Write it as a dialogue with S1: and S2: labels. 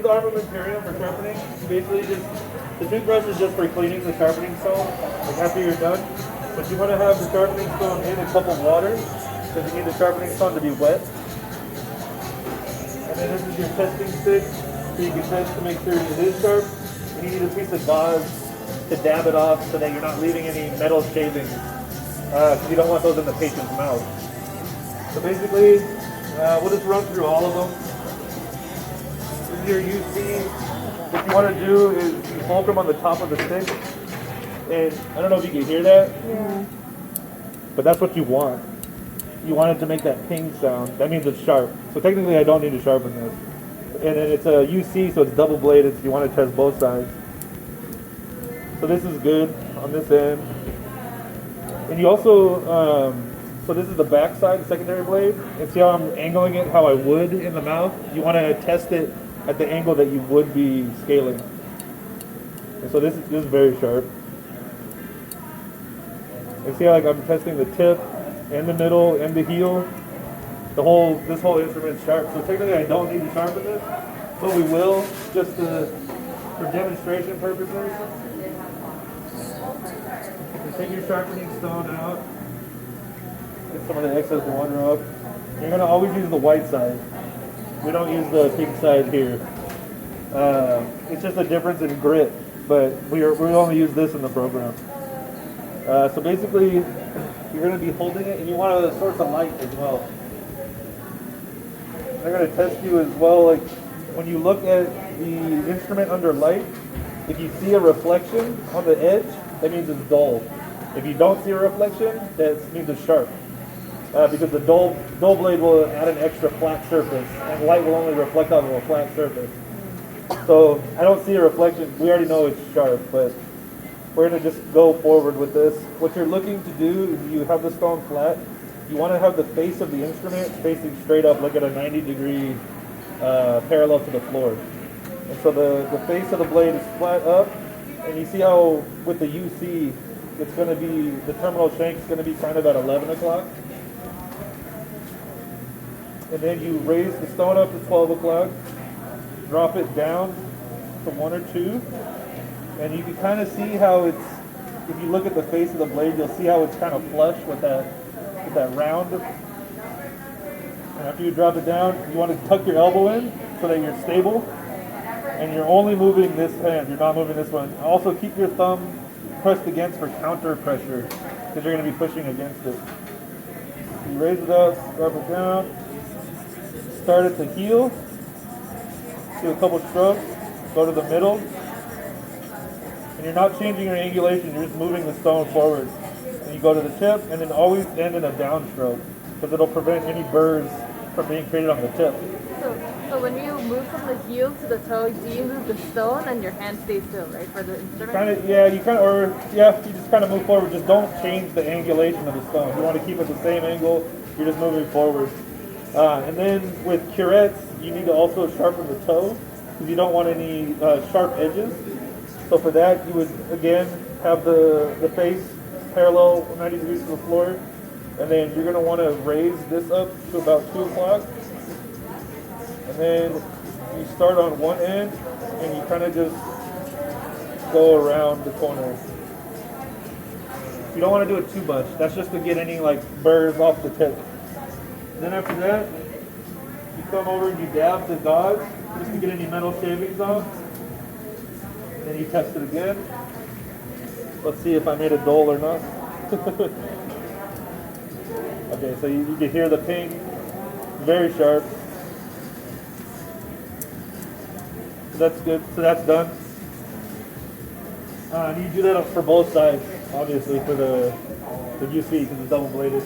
S1: the armamentarium for sharpening. You basically just, the toothbrush is just for cleaning the sharpening stone, like after you're done. But you want to have the sharpening stone in a cup of water, because you need the sharpening stone to be wet. And then this is your testing stick, so you can test to make sure it is sharp. And you need a piece of gauze to dab it off so that you're not leaving any metal shavings, because you don't want those in the patient's mouth. So basically, we'll just run through all of them. This is your UC. What you want to do is you fulcrum on the top of the stick. And I don't know if you can hear that.
S2: Yeah.
S1: But that's what you want. You want it to make that ping sound. That means it's sharp. So technically I don't need to sharpen this. And then it's a UC, so it's double bladed, so you want to test both sides. So this is good on this end. And you also, so this is the back side, the secondary blade. And see how I'm angling it how I would in the mouth? You want to test it at the angle that you would be scaling. And so this is very sharp. And see how like I'm testing the tip and the middle and the heel. This whole instrument is sharp. So technically I don't need to sharpen this, but we will just for demonstration purposes. Take your sharpening stone out. Get some of the excess water up. You're going to always use the white side. We don't use the pink side here. It's just a difference in grit, but we only use this in the program. So basically, you're going to be holding it, and you want a source of light as well. They're going to test you as well. Like when you look at the instrument under light, if you see a reflection on the edge, that means it's dull. If you don't see a reflection, that means it's sharp. Because the dull blade will add an extra flat surface, and light will only reflect off of a flat surface. So I don't see a reflection. We already know it's sharp, but we're going to just go forward with this. What you're looking to do is you have the stone flat. You want to have the face of the instrument facing straight up, like at a 90-degree parallel to the floor. And so the face of the blade is flat up, and you see how with the UC, it's going to be, the terminal shank is going to be kind of at 11 o'clock. And then you raise the stone up to 12 o'clock, drop it down to 1 or 2, and you can kind of see how it's, if you look at the face of the blade, you'll see how it's kind of flush with that round. And after you drop it down, you want to tuck your elbow in so that you're stable. And you're only moving this hand, you're not moving this one. Also keep your thumb pressed against for counter pressure, because you're going to be pushing against it. You raise it up, drop it down, start at the heel, do a couple strokes, go to the middle, and you're not changing your angulation, you're just moving the stone forward. And you go to the tip, and then always end in a downstroke, because it'll prevent any burrs from being created on the tip.
S2: So when you move from the heel to the toe, do you move the stone and your hand stays still, right, for the instrument?
S1: You just kind of move forward. Just don't change the angulation of the stone. You want to keep it the same angle. You're just moving forward. And then with curettes, you need to also sharpen the toe, because you don't want any sharp edges. So for that, you would again have the face parallel 90 degrees to the floor, and then you're going to want to raise this up to about 2 o'clock. And then you start on one end, and you kind of just go around the corner. You don't want to do it too much. That's just to get any like burrs off the tip. Then after that, you come over and you dab the gauze just to get any metal shavings off. And then you test it again. Let's see if I made it dull or not. Okay, so you can hear the ping. Very sharp. So that's good. So that's done. And you do that for both sides, obviously, for the UC because it's double bladed.